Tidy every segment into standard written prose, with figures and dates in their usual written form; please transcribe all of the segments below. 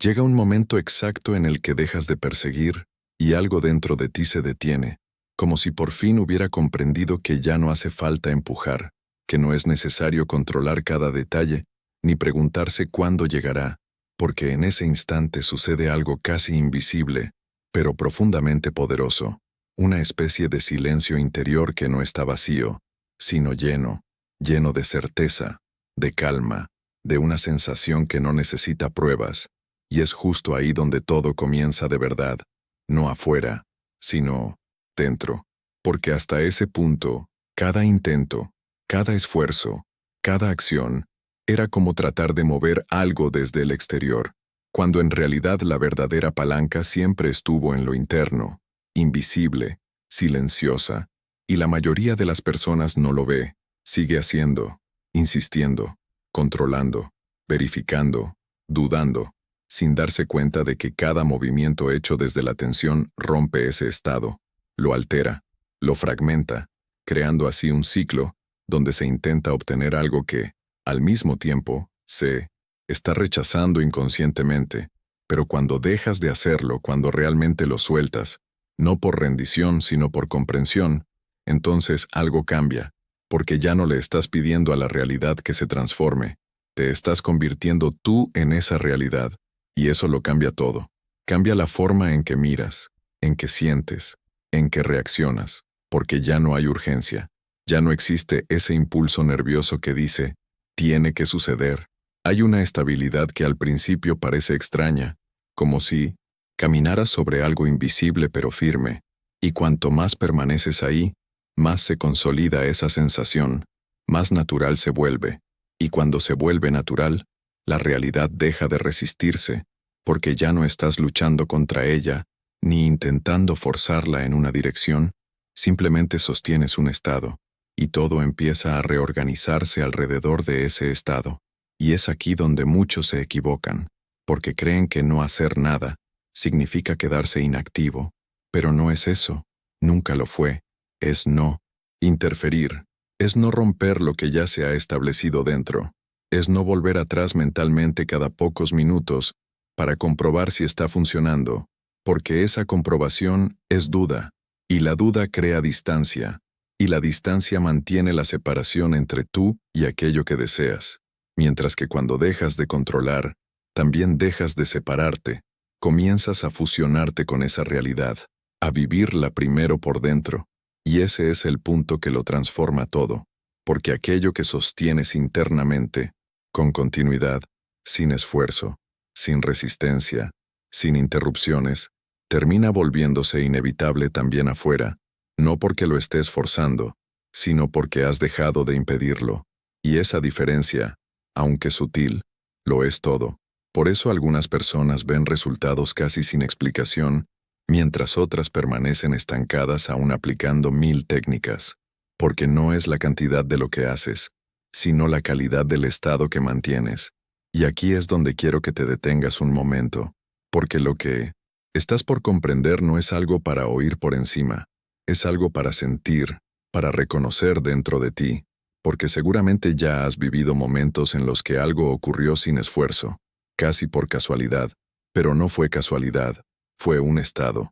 Llega un momento exacto en el que dejas de perseguir y algo dentro de ti se detiene, como si por fin hubiera comprendido que ya no hace falta empujar, que no es necesario controlar cada detalle, ni preguntarse cuándo llegará, porque en ese instante sucede algo casi invisible, pero profundamente poderoso, una especie de silencio interior que no está vacío, sino lleno, lleno de certeza, de calma, de una sensación que no necesita pruebas, y es justo ahí donde todo comienza de verdad, no afuera, sino dentro, porque hasta ese punto, cada intento, cada esfuerzo, cada acción, era como tratar de mover algo desde el exterior, cuando en realidad la verdadera palanca siempre estuvo en lo interno, invisible, silenciosa, y la mayoría de las personas no lo ve, sigue haciendo, insistiendo, controlando, verificando, dudando, sin darse cuenta de que cada movimiento hecho desde la tensión rompe ese estado, lo altera, lo fragmenta, creando así un ciclo donde se intenta obtener algo que, al mismo tiempo, se está rechazando inconscientemente, pero cuando dejas de hacerlo, cuando realmente lo sueltas, no por rendición sino por comprensión, entonces algo cambia, porque ya no le estás pidiendo a la realidad que se transforme, te estás convirtiendo tú en esa realidad, y eso lo cambia todo. Cambia la forma en que miras, en que sientes, en que reaccionas, porque ya no hay urgencia, ya no existe ese impulso nervioso que dice, tiene que suceder. Hay una estabilidad que al principio parece extraña, como si caminaras sobre algo invisible pero firme, y cuanto más permaneces ahí, más se consolida esa sensación, más natural se vuelve, y cuando se vuelve natural, la realidad deja de resistirse, porque ya no estás luchando contra ella, ni intentando forzarla en una dirección, simplemente sostienes un estado, y todo empieza a reorganizarse alrededor de ese estado. Y es aquí donde muchos se equivocan, porque creen que no hacer nada significa quedarse inactivo, pero no es eso, nunca lo fue, es no interferir, es no romper lo que ya se ha establecido dentro, es no volver atrás mentalmente cada pocos minutos para comprobar si está funcionando, porque esa comprobación es duda, y la duda crea distancia, y la distancia mantiene la separación entre tú y aquello que deseas. Mientras que cuando dejas de controlar, también dejas de separarte, comienzas a fusionarte con esa realidad, a vivirla primero por dentro, y ese es el punto que lo transforma todo, porque aquello que sostienes internamente, con continuidad, sin esfuerzo, sin resistencia, sin interrupciones, termina volviéndose inevitable también afuera, no porque lo estés forzando, sino porque has dejado de impedirlo, y esa diferencia, aunque sutil, lo es todo. Por eso algunas personas ven resultados casi sin explicación, mientras otras permanecen estancadas aún aplicando 1000 técnicas, porque no es la cantidad de lo que haces, sino la calidad del estado que mantienes. Y aquí es donde quiero que te detengas un momento, porque lo que estás por comprender no es algo para oír por encima, es algo para sentir, para reconocer dentro de ti, porque seguramente ya has vivido momentos en los que algo ocurrió sin esfuerzo, casi por casualidad, pero no fue casualidad, fue un estado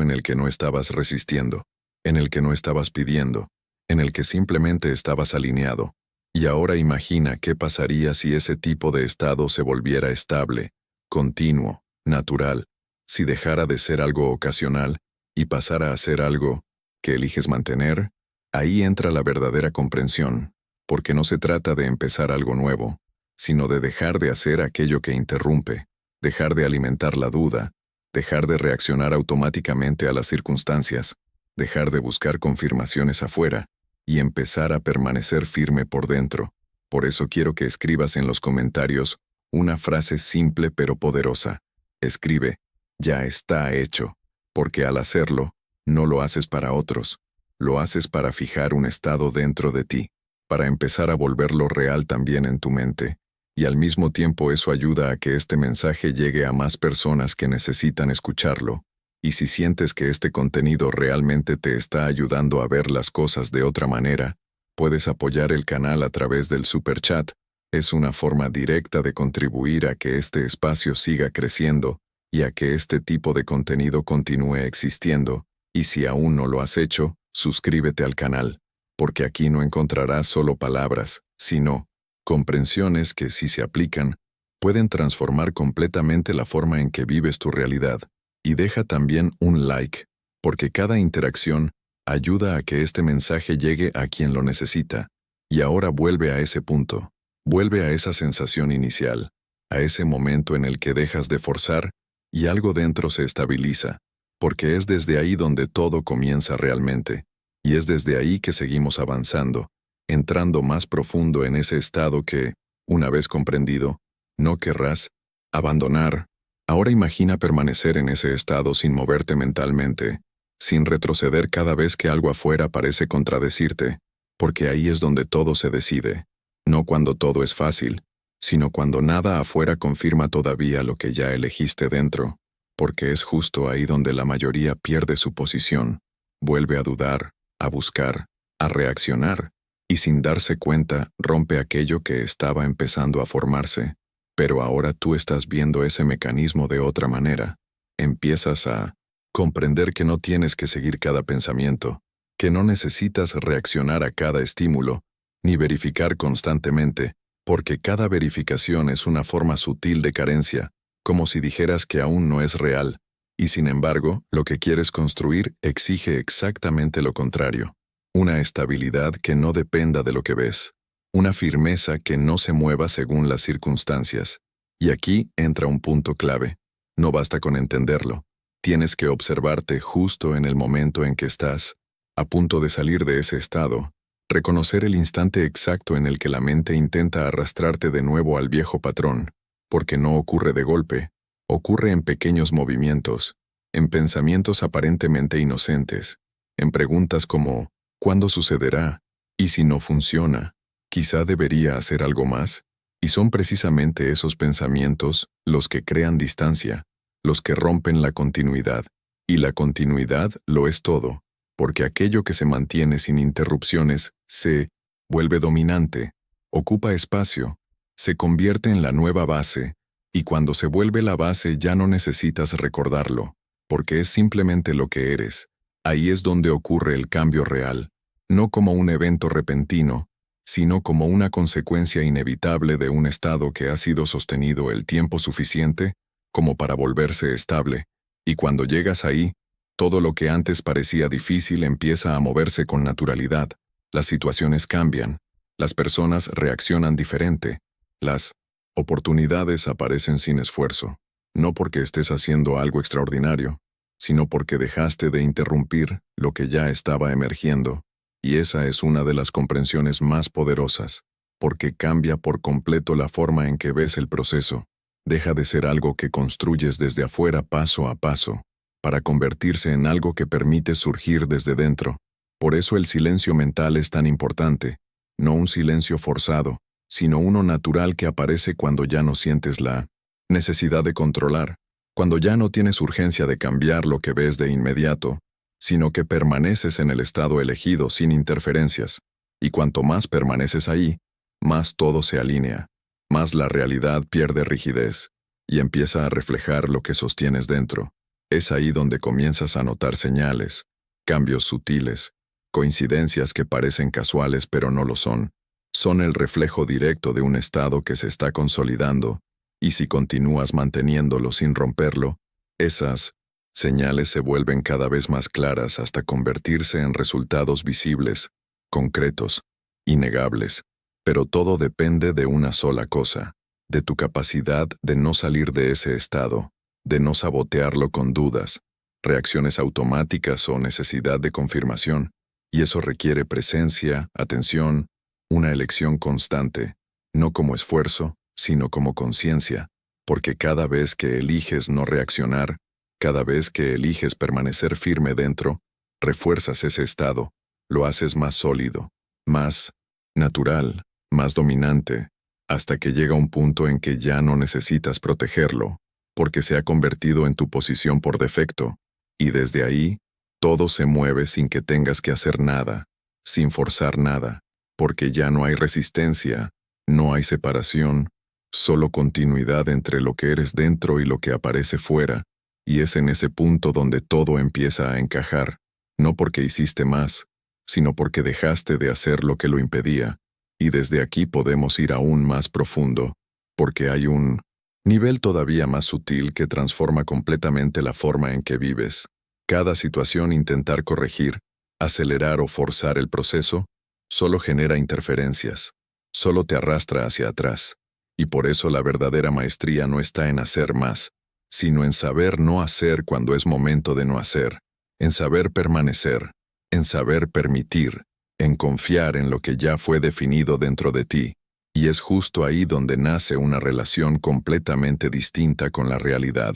en el que no estabas resistiendo, en el que no estabas pidiendo, en el que simplemente estabas alineado. Y ahora imagina qué pasaría si ese tipo de estado se volviera estable, continuo, natural, si dejara de ser algo ocasional y pasara a ser algo que eliges mantener. Ahí entra la verdadera comprensión, porque no se trata de empezar algo nuevo, sino de dejar de hacer aquello que interrumpe, dejar de alimentar la duda, dejar de reaccionar automáticamente a las circunstancias, dejar de buscar confirmaciones afuera, y empezar a permanecer firme por dentro. Por eso quiero que escribas en los comentarios una frase simple pero poderosa. Escribe, ya está hecho, porque al hacerlo, no lo haces para otros, lo haces para fijar un estado dentro de ti, para empezar a volverlo real también en tu mente, y al mismo tiempo eso ayuda a que este mensaje llegue a más personas que necesitan escucharlo. Y si sientes que este contenido realmente te está ayudando a ver las cosas de otra manera, puedes apoyar el canal a través del super chat, Es una forma directa de contribuir a que este espacio siga creciendo y a que este tipo de contenido continúe existiendo, y si aún no lo has hecho, suscríbete al canal, porque aquí no encontrarás solo palabras, sino comprensiones que, si se aplican, pueden transformar completamente la forma en que vives tu realidad. Y deja también un like, porque cada interacción ayuda a que este mensaje llegue a quien lo necesita. Y ahora vuelve a ese punto, vuelve a esa sensación inicial, a ese momento en el que dejas de forzar y algo dentro se estabiliza, porque es desde ahí donde todo comienza realmente, y es desde ahí que seguimos avanzando, entrando más profundo en ese estado que, una vez comprendido, no querrás abandonar. Ahora imagina permanecer en ese estado sin moverte mentalmente, sin retroceder cada vez que algo afuera parece contradecirte, porque ahí es donde todo se decide, no cuando todo es fácil, sino cuando nada afuera confirma todavía lo que ya elegiste dentro, porque es justo ahí donde la mayoría pierde su posición, vuelve a dudar, a buscar, a reaccionar, y sin darse cuenta rompe aquello que estaba empezando a formarse. Pero ahora tú estás viendo ese mecanismo de otra manera. Empiezas a comprender que no tienes que seguir cada pensamiento, que no necesitas reaccionar a cada estímulo, ni verificar constantemente, porque cada verificación es una forma sutil de carencia, como si dijeras que aún no es real, y sin embargo, lo que quieres construir exige exactamente lo contrario, una estabilidad que no dependa de lo que ves. Una firmeza que no se mueva según las circunstancias. Y aquí entra un punto clave. No basta con entenderlo. Tienes que observarte justo en el momento en que estás, a punto de salir de ese estado, reconocer el instante exacto en el que la mente intenta arrastrarte de nuevo al viejo patrón, porque no ocurre de golpe, ocurre en pequeños movimientos, en pensamientos aparentemente inocentes, en preguntas como ¿cuándo sucederá? ¿Y si no funciona? Quizá debería hacer algo más, y son precisamente esos pensamientos los que crean distancia, los que rompen la continuidad, y la continuidad lo es todo, porque aquello que se mantiene sin interrupciones se vuelve dominante, ocupa espacio, se convierte en la nueva base, y cuando se vuelve la base ya no necesitas recordarlo, porque es simplemente lo que eres. Ahí es donde ocurre el cambio real, no como un evento repentino, sino como una consecuencia inevitable de un estado que ha sido sostenido el tiempo suficiente como para volverse estable, y cuando llegas ahí, todo lo que antes parecía difícil empieza a moverse con naturalidad, las situaciones cambian, las personas reaccionan diferente, las oportunidades aparecen sin esfuerzo, no porque estés haciendo algo extraordinario, sino porque dejaste de interrumpir lo que ya estaba emergiendo. Y esa es una de las comprensiones más poderosas, porque cambia por completo la forma en que ves el proceso. Deja de ser algo que construyes desde afuera paso a paso, para convertirse en algo que permite surgir desde dentro. Por eso el silencio mental es tan importante, no un silencio forzado, sino uno natural que aparece cuando ya no sientes la necesidad de controlar, cuando ya no tienes urgencia de cambiar lo que ves de inmediato, sino que permaneces en el estado elegido sin interferencias, y cuanto más permaneces ahí, más todo se alinea, más la realidad pierde rigidez, y empieza a reflejar lo que sostienes dentro. Es ahí donde comienzas a notar señales, cambios sutiles, coincidencias que parecen casuales pero no lo son. Son el reflejo directo de un estado que se está consolidando, y si continúas manteniéndolo sin romperlo, esas señales se vuelven cada vez más claras hasta convertirse en resultados visibles, concretos, innegables. Pero todo depende de una sola cosa, de tu capacidad de no salir de ese estado, de no sabotearlo con dudas, reacciones automáticas o necesidad de confirmación, y eso requiere presencia, atención, una elección constante, no como esfuerzo, sino como conciencia, porque cada vez que eliges no reaccionar, cada vez que eliges permanecer firme dentro, refuerzas ese estado, lo haces más sólido, más natural, más dominante, hasta que llega un punto en que ya no necesitas protegerlo, porque se ha convertido en tu posición por defecto, y desde ahí, todo se mueve sin que tengas que hacer nada, sin forzar nada, porque ya no hay resistencia, No hay separación, solo continuidad entre lo que eres dentro y lo que aparece fuera, y es en ese punto donde todo empieza a encajar, no porque hiciste más, sino porque dejaste de hacer lo que lo impedía, y desde aquí podemos ir aún más profundo, porque hay un nivel todavía más sutil que transforma completamente la forma en que vives. Cada situación intentar corregir, acelerar o forzar el proceso, solo genera interferencias, solo te arrastra hacia atrás, y por eso la verdadera maestría no está en hacer más, sino en saber no hacer cuando es momento de no hacer, en saber permanecer, en saber permitir, en confiar en lo que ya fue definido dentro de ti, y es justo ahí donde nace una relación completamente distinta con la realidad,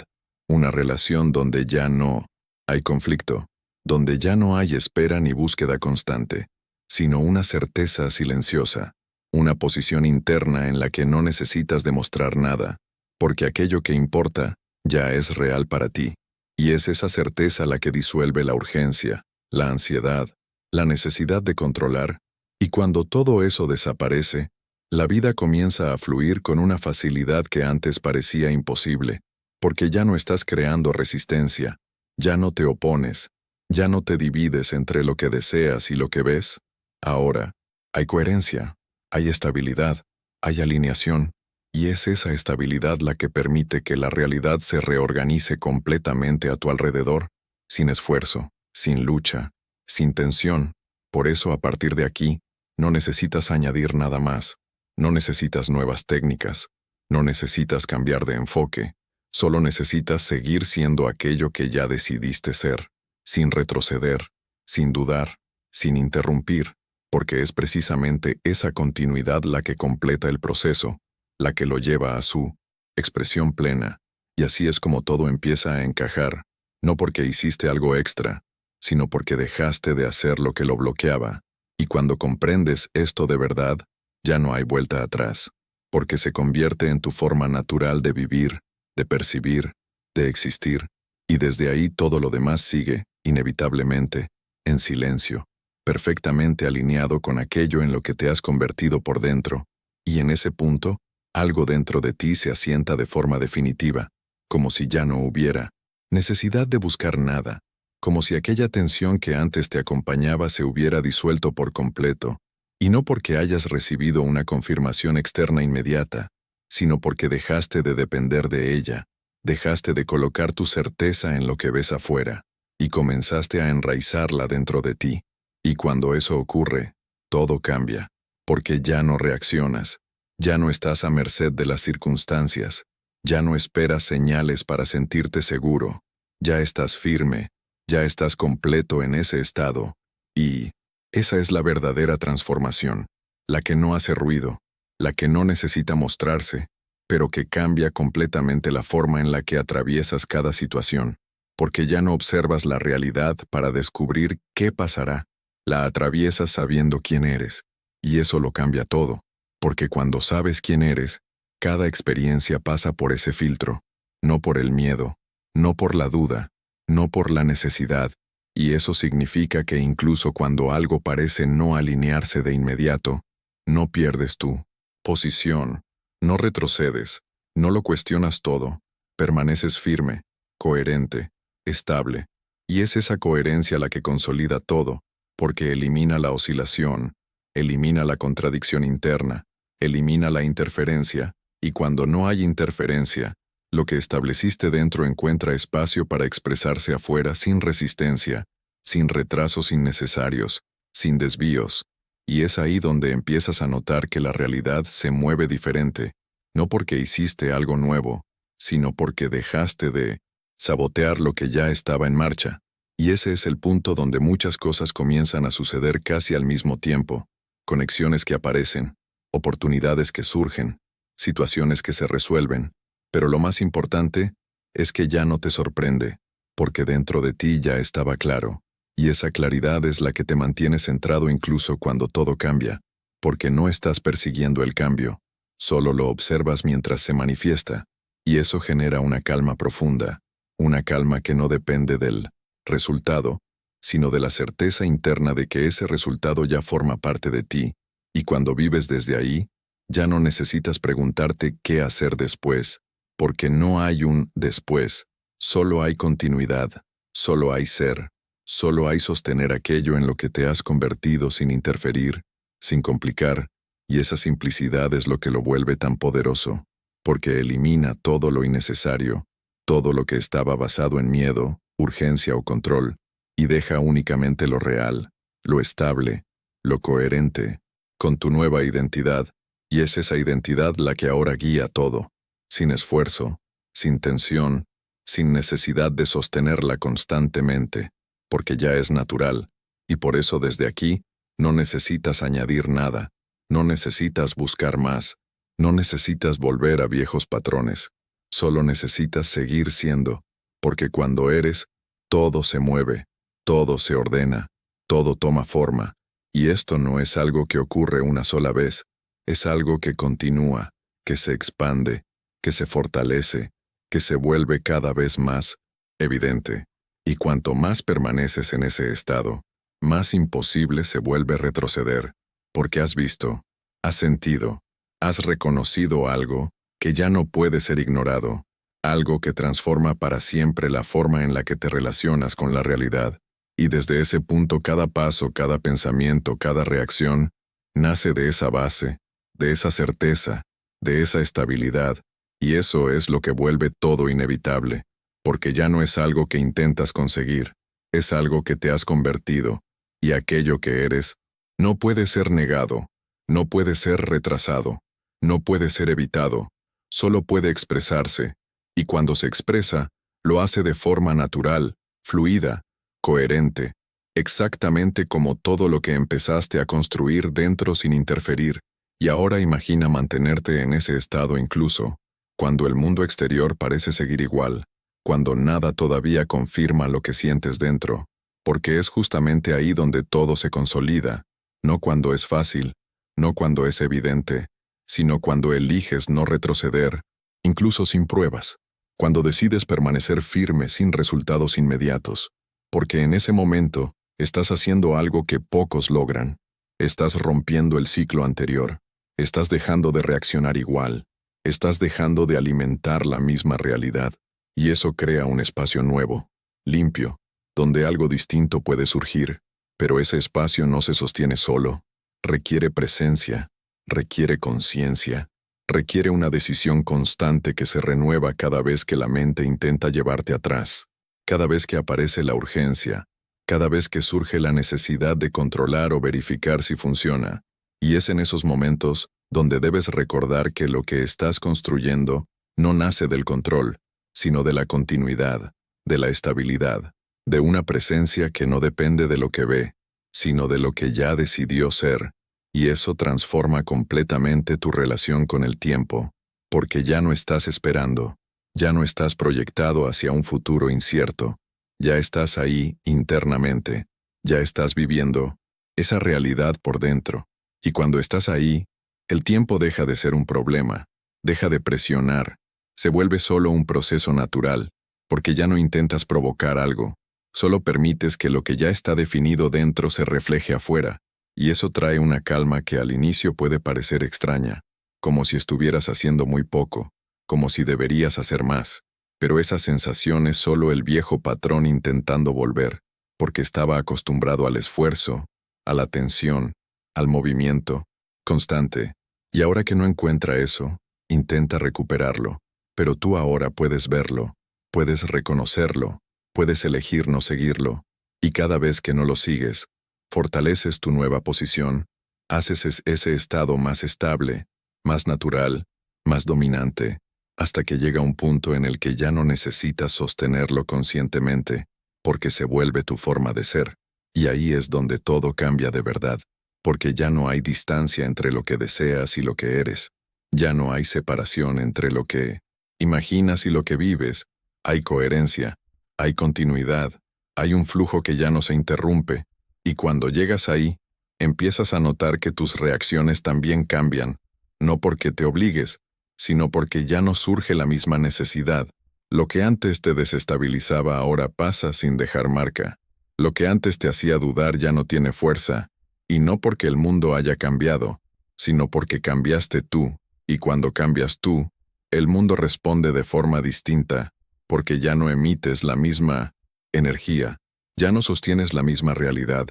una relación donde ya no hay conflicto, donde ya no hay espera ni búsqueda constante, sino una certeza silenciosa, una posición interna en la que no necesitas demostrar nada, porque aquello que importa ya es real para ti, y es esa certeza la que disuelve la urgencia, la ansiedad, la necesidad de controlar, y cuando todo eso desaparece, la vida comienza a fluir con una facilidad que antes parecía imposible, porque ya no estás creando resistencia, ya no te opones, ya no te divides entre lo que deseas y lo que ves. Ahora, hay coherencia, hay estabilidad, hay alineación, y es esa estabilidad la que permite que la realidad se reorganice completamente a tu alrededor, sin esfuerzo, sin lucha, sin tensión. Por eso a partir de aquí, no necesitas añadir nada más, no necesitas nuevas técnicas, no necesitas cambiar de enfoque, solo necesitas seguir siendo aquello que ya decidiste ser, sin retroceder, sin dudar, sin interrumpir, porque es precisamente esa continuidad la que completa el proceso, la que lo lleva a su expresión plena, y así es como todo empieza a encajar, no porque hiciste algo extra, sino porque dejaste de hacer lo que lo bloqueaba, y cuando comprendes esto de verdad, ya no hay vuelta atrás, porque se convierte en tu forma natural de vivir, de percibir, de existir, y desde ahí todo lo demás sigue, inevitablemente, en silencio, perfectamente alineado con aquello en lo que te has convertido por dentro, y en ese punto, algo dentro de ti se asienta de forma definitiva, como si ya no hubiera necesidad de buscar nada, como si aquella tensión que antes te acompañaba se hubiera disuelto por completo, y no porque hayas recibido una confirmación externa inmediata, sino porque dejaste de depender de ella, dejaste de colocar tu certeza en lo que ves afuera, y comenzaste a enraizarla dentro de ti. Y cuando eso ocurre, todo cambia, porque ya no reaccionas, ya no estás a merced de las circunstancias, ya no esperas señales para sentirte seguro, ya estás firme, ya estás completo en ese estado, y esa es la verdadera transformación, la que no hace ruido, la que no necesita mostrarse, pero que cambia completamente la forma en la que atraviesas cada situación, porque ya no observas la realidad para descubrir qué pasará, la atraviesas sabiendo quién eres, y eso lo cambia todo, porque cuando sabes quién eres, cada experiencia pasa por ese filtro, no por el miedo, no por la duda, no por la necesidad, y eso significa que incluso cuando algo parece no alinearse de inmediato, no pierdes tu posición, no retrocedes, no lo cuestionas todo, permaneces firme, coherente, estable, y es esa coherencia la que consolida todo, porque elimina la oscilación, elimina la contradicción interna, elimina la interferencia, y cuando no hay interferencia, lo que estableciste dentro encuentra espacio para expresarse afuera sin resistencia, sin retrasos innecesarios, sin desvíos, y es ahí donde empiezas a notar que la realidad se mueve diferente, no porque hiciste algo nuevo, sino porque dejaste de sabotear lo que ya estaba en marcha. Y ese es el punto donde muchas cosas comienzan a suceder casi al mismo tiempo, conexiones que aparecen, oportunidades que surgen, situaciones que se resuelven, pero lo más importante es que ya no te sorprende, porque dentro de ti ya estaba claro, y esa claridad es la que te mantiene centrado incluso cuando todo cambia, porque no estás persiguiendo el cambio, solo lo observas mientras se manifiesta, y eso genera una calma profunda, una calma que no depende del resultado, sino de la certeza interna de que ese resultado ya forma parte de ti, y cuando vives desde ahí, Ya no necesitas preguntarte qué hacer después, porque no hay un después. Solo hay continuidad, solo hay ser, solo hay sostener aquello en lo que te has convertido sin interferir, sin complicar, y esa simplicidad es lo que lo vuelve tan poderoso, porque elimina todo lo innecesario, todo lo que estaba basado en miedo, urgencia o control, y deja únicamente lo real, lo estable, lo coherente, con tu nueva identidad, y es esa identidad la que ahora guía todo, sin esfuerzo, sin tensión, sin necesidad de sostenerla constantemente, porque ya es natural, y por eso desde aquí no necesitas añadir nada, no necesitas buscar más, no necesitas volver a viejos patrones, solo necesitas seguir siendo, porque cuando eres, todo se mueve, todo se ordena, todo toma forma, y esto no es algo que ocurre una sola vez, es algo que continúa, que se expande, que se fortalece, que se vuelve cada vez más evidente. Y cuanto más permaneces en ese estado, más imposible se vuelve retroceder, porque has visto, has sentido, has reconocido algo que ya no puede ser ignorado, algo que transforma para siempre la forma en la que te relacionas con la realidad. Y desde ese punto cada paso, cada pensamiento, cada reacción, nace de esa base, de esa certeza, de esa estabilidad, y eso es lo que vuelve todo inevitable, porque ya no es algo que intentas conseguir, es algo que te has convertido, y aquello que eres, no puede ser negado, no puede ser retrasado, no puede ser evitado, solo puede expresarse, y cuando se expresa, lo hace de forma natural, fluida, coherente, exactamente como todo lo que empezaste a construir dentro sin interferir, y ahora imagina mantenerte en ese estado incluso, cuando el mundo exterior parece seguir igual, cuando nada todavía confirma lo que sientes dentro, porque es justamente ahí donde todo se consolida, no cuando es fácil, no cuando es evidente, sino cuando eliges no retroceder, incluso sin pruebas, cuando decides permanecer firme sin resultados inmediatos, porque en ese momento estás haciendo algo que pocos logran, estás rompiendo el ciclo anterior, estás dejando de reaccionar igual, estás dejando de alimentar la misma realidad, y eso crea un espacio nuevo, limpio, donde algo distinto puede surgir, pero ese espacio no se sostiene solo, requiere presencia, requiere conciencia, requiere una decisión constante que se renueva cada vez que la mente intenta llevarte atrás, cada vez que aparece la urgencia, cada vez que surge la necesidad de controlar o verificar si funciona, y es en esos momentos donde debes recordar que lo que estás construyendo no nace del control, sino de la continuidad, de la estabilidad, de una presencia que no depende de lo que ve, sino de lo que ya decidió ser, y eso transforma completamente tu relación con el tiempo, porque ya no estás esperando, ya no estás proyectado hacia un futuro incierto, ya estás ahí internamente, ya estás viviendo esa realidad por dentro, y cuando estás ahí, el tiempo deja de ser un problema, deja de presionar, se vuelve solo un proceso natural, porque ya no intentas provocar algo, solo permites que lo que ya está definido dentro se refleje afuera, y eso trae una calma que al inicio puede parecer extraña, como si estuvieras haciendo muy poco, como si deberías hacer más, pero esa sensación es solo el viejo patrón intentando volver, porque estaba acostumbrado al esfuerzo, a la tensión, al movimiento constante, y ahora que no encuentra eso, intenta recuperarlo, pero tú ahora puedes verlo, puedes reconocerlo, puedes elegir no seguirlo, y cada vez que no lo sigues, fortaleces tu nueva posición, haces ese estado más estable, más natural, más dominante, hasta que llega un punto en el que ya no necesitas sostenerlo conscientemente, porque se vuelve tu forma de ser, y ahí es donde todo cambia de verdad, porque ya no hay distancia entre lo que deseas y lo que eres, ya no hay separación entre lo que imaginas y lo que vives, hay coherencia, hay continuidad, hay un flujo que ya no se interrumpe, y cuando llegas ahí, empiezas a notar que tus reacciones también cambian, no porque te obligues, sino porque ya no surge la misma necesidad. Lo que antes te desestabilizaba ahora pasa sin dejar marca. Lo que antes te hacía dudar ya no tiene fuerza, y no porque el mundo haya cambiado, sino porque cambiaste tú, y cuando cambias tú, el mundo responde de forma distinta, porque ya no emites la misma energía, ya no sostienes la misma realidad,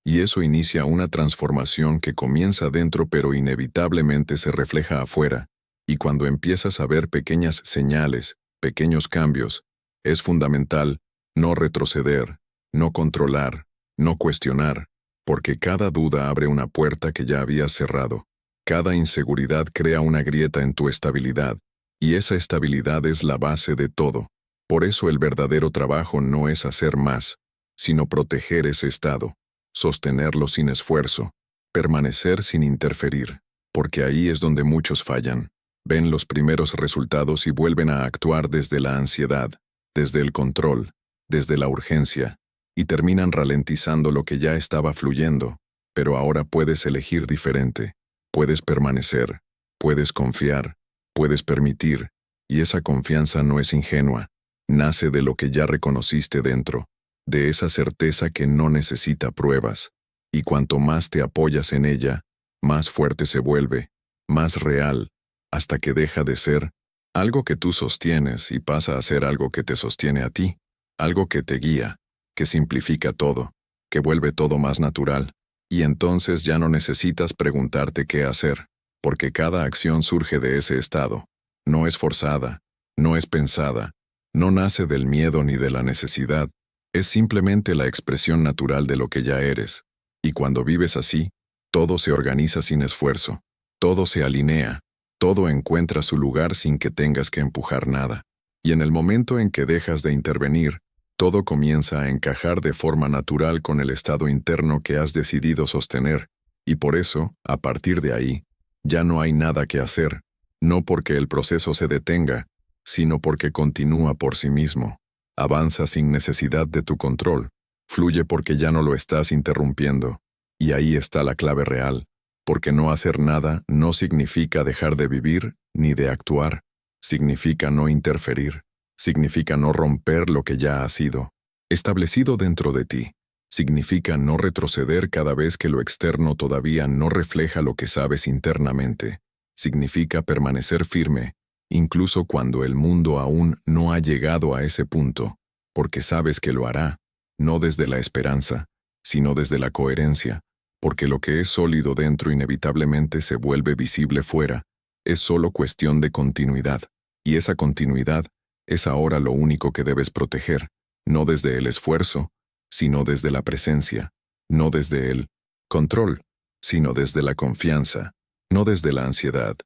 y eso inicia una transformación que comienza dentro pero inevitablemente se refleja afuera, y cuando empiezas a ver pequeñas señales, pequeños cambios, es fundamental no retroceder, no controlar, no cuestionar, porque cada duda abre una puerta que ya habías cerrado. Cada inseguridad crea una grieta en tu estabilidad, y esa estabilidad es la base de todo. Por eso el verdadero trabajo no es hacer más, sino proteger ese estado, sostenerlo sin esfuerzo, permanecer sin interferir, porque ahí es donde muchos fallan. Ven los primeros resultados y vuelven a actuar desde la ansiedad, desde el control, desde la urgencia, y terminan ralentizando lo que ya estaba fluyendo. Pero ahora puedes elegir diferente, puedes permanecer, puedes confiar, puedes permitir, y esa confianza no es ingenua, nace de lo que ya reconociste dentro, de esa certeza que no necesita pruebas, y cuanto más te apoyas en ella, más fuerte se vuelve, más real, hasta que deja de ser algo que tú sostienes y pasa a ser algo que te sostiene a ti, algo que te guía, que simplifica todo, que vuelve todo más natural, y entonces ya no necesitas preguntarte qué hacer, porque cada acción surge de ese estado, no es forzada, no es pensada, no nace del miedo ni de la necesidad, es simplemente la expresión natural de lo que ya eres, y cuando vives así, todo se organiza sin esfuerzo, todo se alinea, todo encuentra su lugar sin que tengas que empujar nada, y en el momento en que dejas de intervenir, todo comienza a encajar de forma natural con el estado interno que has decidido sostener, y por eso, a partir de ahí, ya no hay nada que hacer, no porque el proceso se detenga, sino porque continúa por sí mismo, avanza sin necesidad de tu control, fluye porque ya no lo estás interrumpiendo, y ahí está la clave real, porque no hacer nada no significa dejar de vivir ni de actuar, significa no interferir, significa no romper lo que ya ha sido establecido dentro de ti, significa no retroceder cada vez que lo externo todavía no refleja lo que sabes internamente, significa permanecer firme, incluso cuando el mundo aún no ha llegado a ese punto, porque sabes que lo hará, no desde la esperanza, sino desde la coherencia, porque lo que es sólido dentro inevitablemente se vuelve visible fuera, es solo cuestión de continuidad, y esa continuidad es ahora lo único que debes proteger, no desde el esfuerzo, sino desde la presencia, no desde el control, sino desde la confianza, no desde la ansiedad,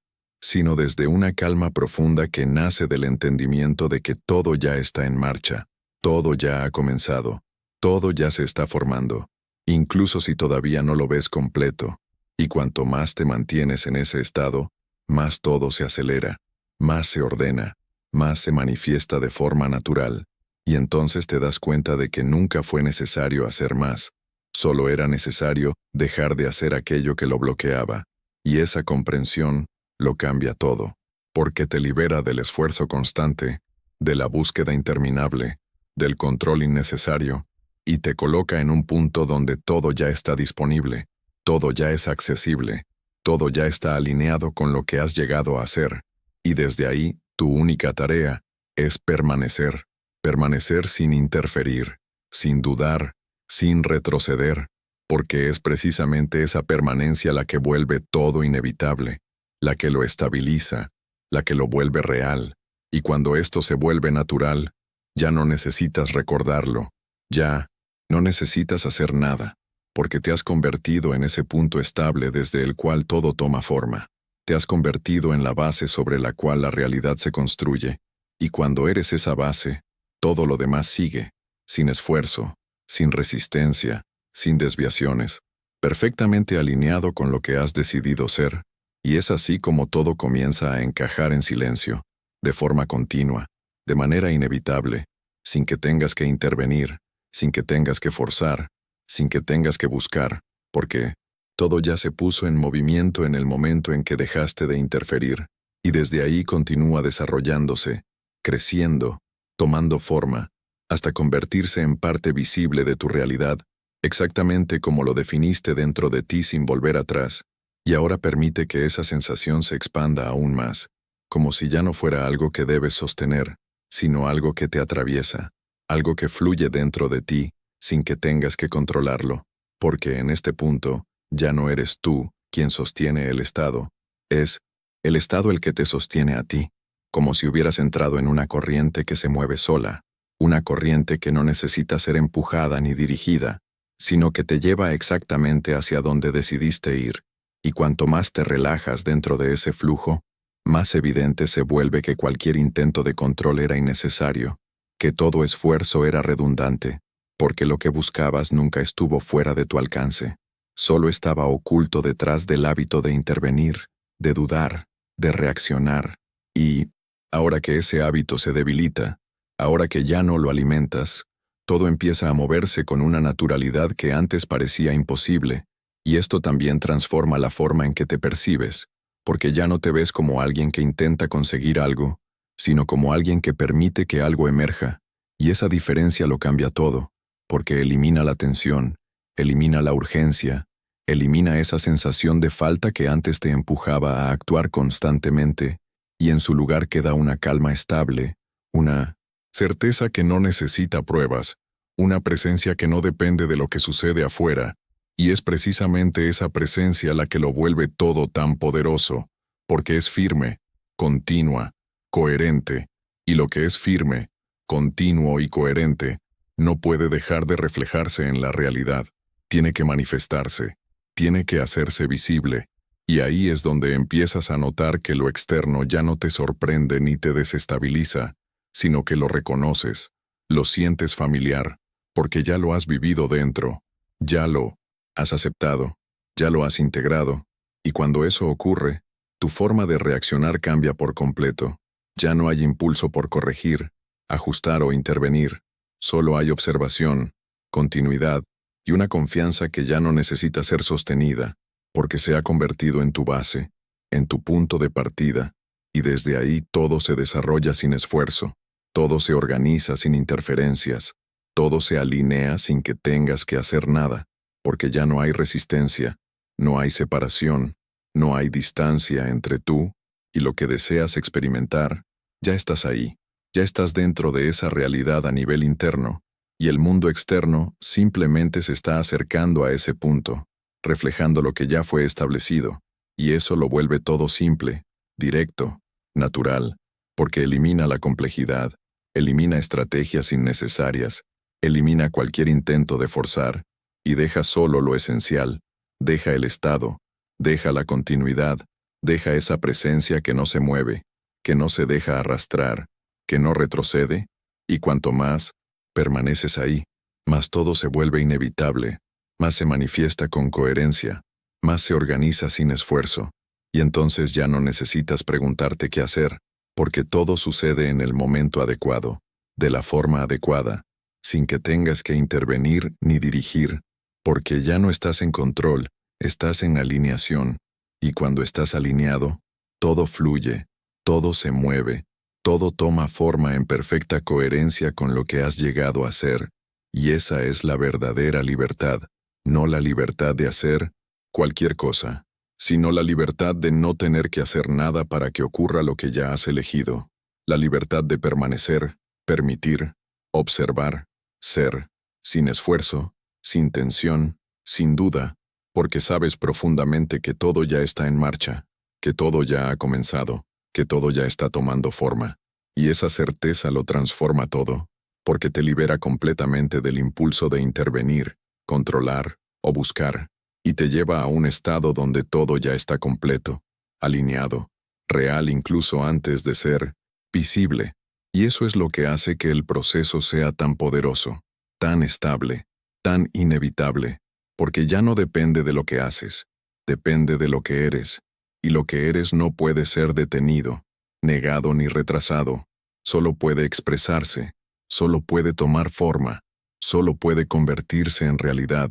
sino desde una calma profunda que nace del entendimiento de que todo ya está en marcha, todo ya ha comenzado, todo ya se está formando, incluso si todavía no lo ves completo, y cuanto más te mantienes en ese estado, más todo se acelera, más se ordena, más se manifiesta de forma natural, y entonces te das cuenta de que nunca fue necesario hacer más, solo era necesario dejar de hacer aquello que lo bloqueaba, y esa comprensión lo cambia todo, porque te libera del esfuerzo constante, de la búsqueda interminable, del control innecesario, y te coloca en un punto donde todo ya está disponible, todo ya es accesible, todo ya está alineado con lo que has llegado a hacer, y desde ahí, tu única tarea es permanecer, permanecer sin interferir, sin dudar, sin retroceder, porque es precisamente esa permanencia la que vuelve todo inevitable, la que lo estabiliza, la que lo vuelve real, y cuando esto se vuelve natural, ya no necesitas recordarlo, ya no necesitas hacer nada, porque te has convertido en ese punto estable desde el cual todo toma forma. Te has convertido en la base sobre la cual la realidad se construye, y cuando eres esa base, todo lo demás sigue, sin esfuerzo, sin resistencia, sin desviaciones, perfectamente alineado con lo que has decidido ser, y es así como todo comienza a encajar en silencio, de forma continua, de manera inevitable, sin que tengas que intervenir, sin que tengas que forzar, sin que tengas que buscar, porque todo ya se puso en movimiento en el momento en que dejaste de interferir, y desde ahí continúa desarrollándose, creciendo, tomando forma, hasta convertirse en parte visible de tu realidad, exactamente como lo definiste dentro de ti sin volver atrás, Y ahora permite que esa sensación se expanda aún más, como si ya no fuera algo que debes sostener, sino algo que te atraviesa, algo que fluye dentro de ti, sin que tengas que controlarlo, porque en este punto ya no eres tú quien sostiene el estado, es el estado el que te sostiene a ti, como si hubieras entrado en una corriente que se mueve sola, una corriente que no necesita ser empujada ni dirigida, sino que te lleva exactamente hacia donde decidiste ir, y cuanto más te relajas dentro de ese flujo, más evidente se vuelve que cualquier intento de control era innecesario, que todo esfuerzo era redundante, porque lo que buscabas nunca estuvo fuera de tu alcance, solo estaba oculto detrás del hábito de intervenir, de dudar, de reaccionar, y, ahora que ese hábito se debilita, ahora que ya no lo alimentas, todo empieza a moverse con una naturalidad que antes parecía imposible, y esto también transforma la forma en que te percibes, porque ya no te ves como alguien que intenta conseguir algo, sino como alguien que permite que algo emerja, y esa diferencia lo cambia todo, porque elimina la tensión, elimina la urgencia, elimina esa sensación de falta que antes te empujaba a actuar constantemente, y en su lugar queda una calma estable, una certeza que no necesita pruebas, una presencia que no depende de lo que sucede afuera, y es precisamente esa presencia la que lo vuelve todo tan poderoso, porque es firme, continua, coherente, y lo que es firme, continuo y coherente, no puede dejar de reflejarse en la realidad, tiene que manifestarse, tiene que hacerse visible, y ahí es donde empiezas a notar que lo externo ya no te sorprende ni te desestabiliza, sino que lo reconoces, lo sientes familiar, porque ya lo has vivido dentro, ya lo has aceptado, ya lo has integrado, y cuando eso ocurre, tu forma de reaccionar cambia por completo. Ya no hay impulso por corregir, ajustar o intervenir, solo hay observación, continuidad y una confianza que ya no necesita ser sostenida, porque se ha convertido en tu base, en tu punto de partida, y desde ahí todo se desarrolla sin esfuerzo, todo se organiza sin interferencias, todo se alinea sin que tengas que hacer nada, porque ya no hay resistencia, no hay separación, no hay distancia entre tú y lo que deseas experimentar. Ya estás ahí, ya estás dentro de esa realidad a nivel interno, y el mundo externo simplemente se está acercando a ese punto, reflejando lo que ya fue establecido, y eso lo vuelve todo simple, directo, natural, porque elimina la complejidad, elimina estrategias innecesarias, elimina cualquier intento de forzar, y deja solo lo esencial, deja el estado, deja la continuidad, deja esa presencia que no se mueve, que no se deja arrastrar, que no retrocede, y cuanto más permaneces ahí, más todo se vuelve inevitable, más se manifiesta con coherencia, más se organiza sin esfuerzo, y entonces ya no necesitas preguntarte qué hacer, porque todo sucede en el momento adecuado, de la forma adecuada, sin que tengas que intervenir ni dirigir, porque ya no estás en control, estás en alineación, y cuando estás alineado, todo fluye, todo se mueve, todo toma forma en perfecta coherencia con lo que has llegado a ser, y esa es la verdadera libertad, no la libertad de hacer cualquier cosa, sino la libertad de no tener que hacer nada para que ocurra lo que ya has elegido, la libertad de permanecer, permitir, observar, ser, sin esfuerzo, sin tensión, sin duda, porque sabes profundamente que todo ya está en marcha, que todo ya ha comenzado, que todo ya está tomando forma, y esa certeza lo transforma todo, porque te libera completamente del impulso de intervenir, controlar o buscar, y te lleva a un estado donde todo ya está completo, alineado, real incluso antes de ser visible, y eso es lo que hace que el proceso sea tan poderoso, tan estable, tan inevitable, porque ya no depende de lo que haces, depende de lo que eres, y lo que eres no puede ser detenido, negado ni retrasado, solo puede expresarse, solo puede tomar forma, solo puede convertirse en realidad,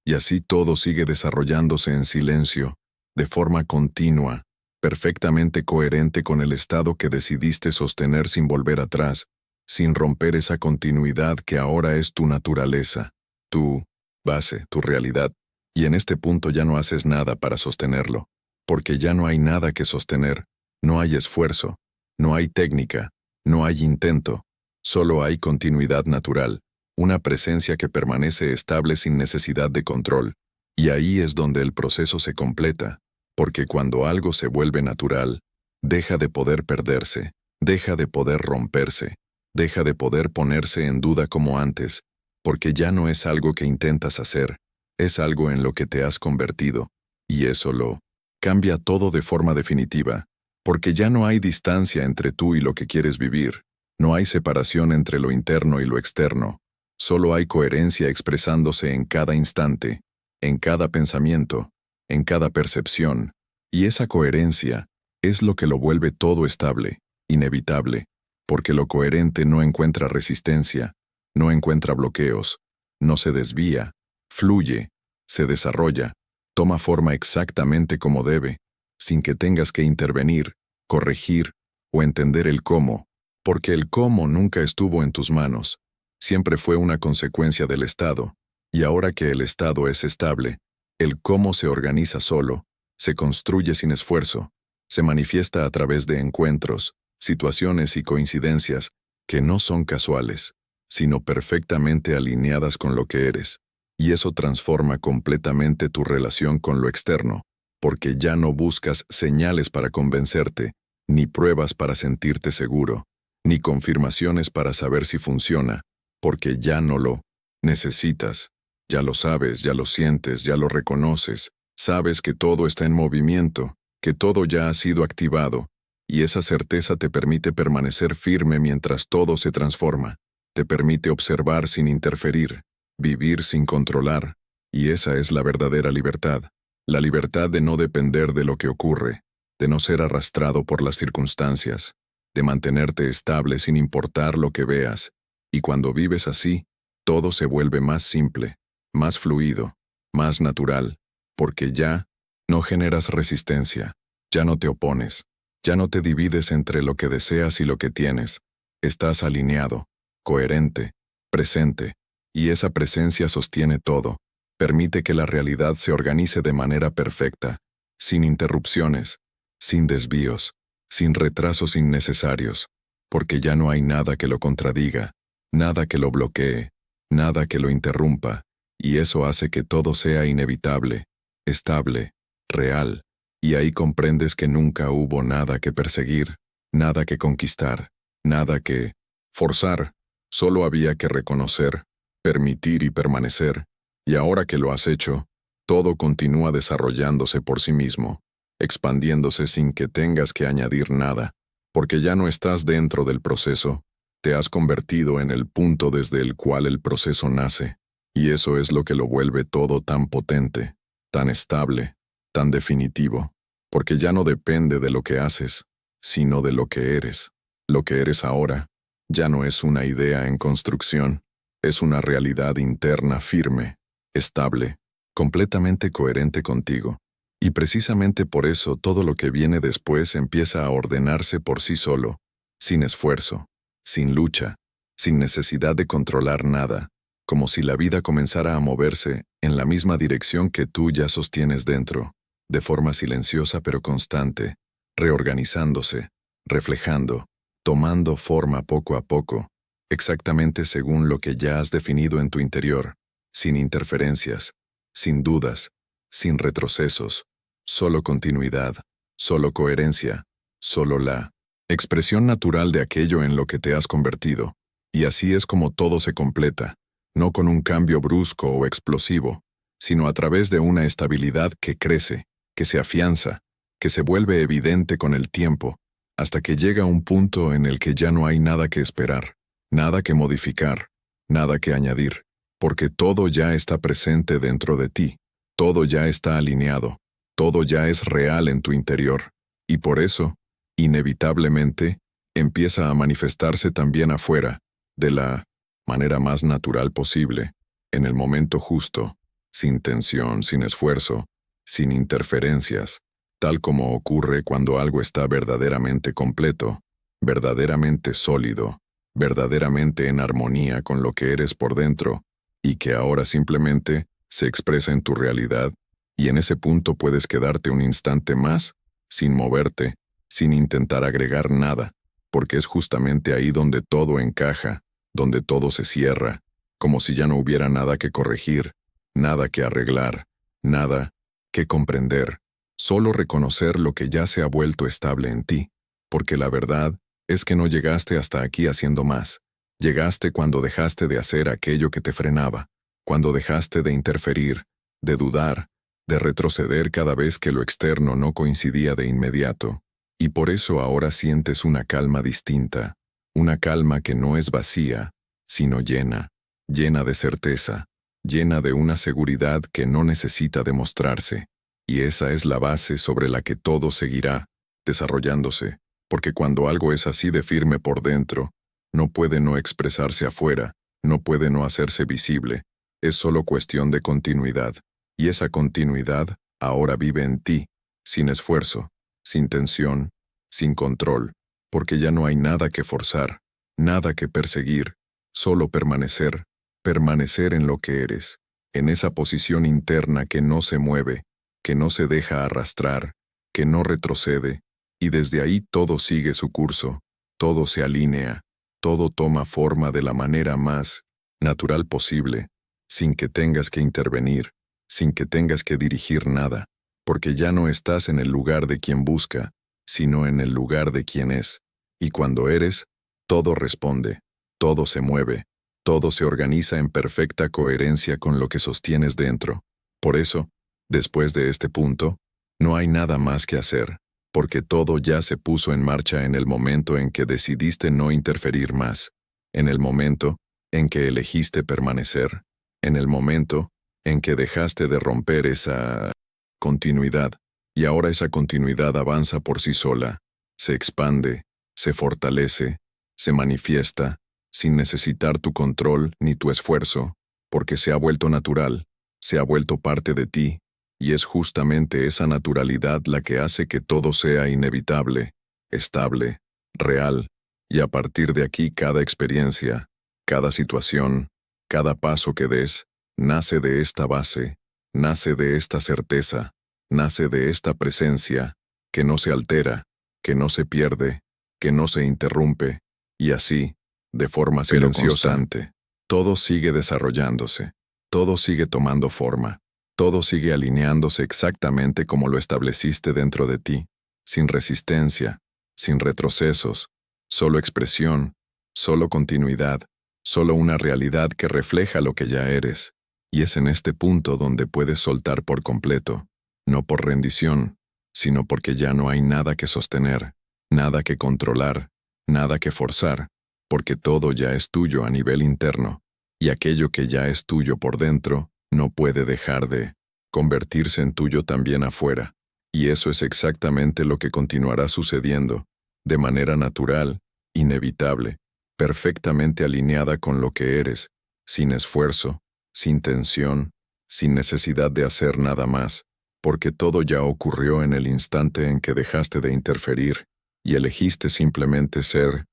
y así todo sigue desarrollándose en silencio, de forma continua, perfectamente coherente con el estado que decidiste sostener sin volver atrás, sin romper esa continuidad que ahora es tu naturaleza, tu base, tu realidad, y en este punto ya no haces nada para sostenerlo, porque ya no hay nada que sostener, no hay esfuerzo, no hay técnica, no hay intento, solo hay continuidad natural, una presencia que permanece estable sin necesidad de control, y ahí es donde el proceso se completa, porque cuando algo se vuelve natural, deja de poder perderse, deja de poder romperse, deja de poder ponerse en duda como antes, porque ya no es algo que intentas hacer, es algo en lo que te has convertido, y eso lo cambia todo de forma definitiva, porque ya no hay distancia entre tú y lo que quieres vivir, no hay separación entre lo interno y lo externo, solo hay coherencia expresándose en cada instante, en cada pensamiento, en cada percepción, y esa coherencia es lo que lo vuelve todo estable, inevitable, porque lo coherente no encuentra resistencia, no encuentra bloqueos, no se desvía, fluye, se desarrolla, toma forma exactamente como debe, sin que tengas que intervenir, corregir o entender el cómo, porque el cómo nunca estuvo en tus manos, siempre fue una consecuencia del estado, y ahora que el estado es estable, el cómo se organiza solo, se construye sin esfuerzo, se manifiesta a través de encuentros, situaciones y coincidencias que no son casuales, sino perfectamente alineadas con lo que eres, y eso transforma completamente tu relación con lo externo, porque ya no buscas señales para convencerte, ni pruebas para sentirte seguro, ni confirmaciones para saber si funciona, porque ya no lo necesitas. Ya lo sabes, ya lo sientes, ya lo reconoces, sabes que todo está en movimiento, que todo ya ha sido activado, y esa certeza te permite permanecer firme mientras todo se transforma, te permite observar sin interferir, vivir sin controlar, y esa es la verdadera libertad, la libertad de no depender de lo que ocurre, de no ser arrastrado por las circunstancias, de mantenerte estable sin importar lo que veas, y cuando vives así, todo se vuelve más simple, más fluido, más natural, porque ya no generas resistencia, ya no te opones, ya no te divides entre lo que deseas y lo que tienes, estás alineado, coherente, presente, y esa presencia sostiene todo, permite que la realidad se organice de manera perfecta, sin interrupciones, sin desvíos, sin retrasos innecesarios, porque ya no hay nada que lo contradiga, nada que lo bloquee, nada que lo interrumpa, y eso hace que todo sea inevitable, estable, real, y ahí comprendes que nunca hubo nada que perseguir, nada que conquistar, nada que forzar, solo había que reconocer, permitir y permanecer, y ahora que lo has hecho, todo continúa desarrollándose por sí mismo, expandiéndose sin que tengas que añadir nada, porque ya no estás dentro del proceso, te has convertido en el punto desde el cual el proceso nace, y eso es lo que lo vuelve todo tan potente, tan estable, tan definitivo, porque ya no depende de lo que haces, sino de lo que eres. Lo que eres ahora ya no es una idea en construcción, es una realidad interna firme, estable, completamente coherente contigo. Y precisamente por eso todo lo que viene después empieza a ordenarse por sí solo, sin esfuerzo, sin lucha, sin necesidad de controlar nada, como si la vida comenzara a moverse en la misma dirección que tú ya sostienes dentro, de forma silenciosa pero constante, reorganizándose, reflejando, tomando forma poco a poco, exactamente según lo que ya has definido en tu interior, sin interferencias, sin dudas, sin retrocesos, solo continuidad, solo coherencia, solo la expresión natural de aquello en lo que te has convertido, y así es como todo se completa, no con un cambio brusco o explosivo, sino a través de una estabilidad que crece, que se afianza, que se vuelve evidente con el tiempo, hasta que llega un punto en el que ya no hay nada que esperar, nada que modificar, nada que añadir, porque todo ya está presente dentro de ti, todo ya está alineado, todo ya es real en tu interior, y por eso, inevitablemente, empieza a manifestarse también afuera, de la manera más natural posible, en el momento justo, sin tensión, sin esfuerzo, sin interferencias, tal como ocurre cuando algo está verdaderamente completo, verdaderamente sólido, verdaderamente en armonía con lo que eres por dentro, y que ahora simplemente se expresa en tu realidad Y en ese punto puedes quedarte un instante más, sin moverte, sin intentar agregar nada, porque es justamente ahí donde todo encaja, donde todo se cierra, como si ya no hubiera nada que corregir, nada que arreglar, nada que comprender, solo reconocer lo que ya se ha vuelto estable en ti, porque la verdad es que no llegaste hasta aquí haciendo más. Llegaste cuando dejaste de hacer aquello que te frenaba, cuando dejaste de interferir, de dudar, de retroceder cada vez que lo externo no coincidía de inmediato. Y por eso ahora sientes una calma distinta, una calma que no es vacía, sino llena, llena de certeza, llena de una seguridad que no necesita demostrarse. Y esa es la base sobre la que todo seguirá desarrollándose, porque cuando algo es así de firme por dentro, no puede no expresarse afuera, no puede no hacerse visible, es solo cuestión de continuidad. Y esa continuidad ahora vive en ti, sin esfuerzo, sin tensión, sin control, porque ya no hay nada que forzar, nada que perseguir, solo permanecer, permanecer en lo que eres, en esa posición interna que no se mueve, que no se deja arrastrar, que no retrocede, y desde ahí todo sigue su curso, todo se alinea, todo toma forma de la manera más natural posible, sin que tengas que intervenir, sin que tengas que dirigir nada, porque ya no estás en el lugar de quien busca, sino en el lugar de quien es. Y cuando eres, todo responde, todo se mueve, todo se organiza en perfecta coherencia con lo que sostienes dentro. Por eso, después de este punto, no hay nada más que hacer, porque todo ya se puso en marcha en el momento en que decidiste no interferir más, en el momento en que elegiste permanecer, en el momento en que dejaste de romper esa continuidad, y ahora esa continuidad avanza por sí sola, se expande, se fortalece, se manifiesta, sin necesitar tu control ni tu esfuerzo, porque se ha vuelto natural, se ha vuelto parte de ti, y es justamente esa naturalidad la que hace que todo sea inevitable, estable, real, y a partir de aquí cada experiencia, cada situación, cada paso que des, nace de esta base, nace de esta certeza, nace de esta presencia, que no se altera, que no se pierde, que no se interrumpe, y así, de forma silenciosa, constante, todo sigue desarrollándose, todo sigue tomando forma, todo sigue alineándose exactamente como lo estableciste dentro de ti, sin resistencia, sin retrocesos, solo expresión, solo continuidad, solo una realidad que refleja lo que ya eres. Y es en este punto donde puedes soltar por completo, no por rendición, sino porque ya no hay nada que sostener, nada que controlar, nada que forzar, porque todo ya es tuyo a nivel interno, y aquello que ya es tuyo por dentro no puede dejar de convertirse en tuyo también afuera. Y eso es exactamente lo que continuará sucediendo, de manera natural, inevitable, perfectamente alineada con lo que eres, sin esfuerzo, sin tensión, sin necesidad de hacer nada más, porque todo ya ocurrió en el instante en que dejaste de interferir y elegiste simplemente ser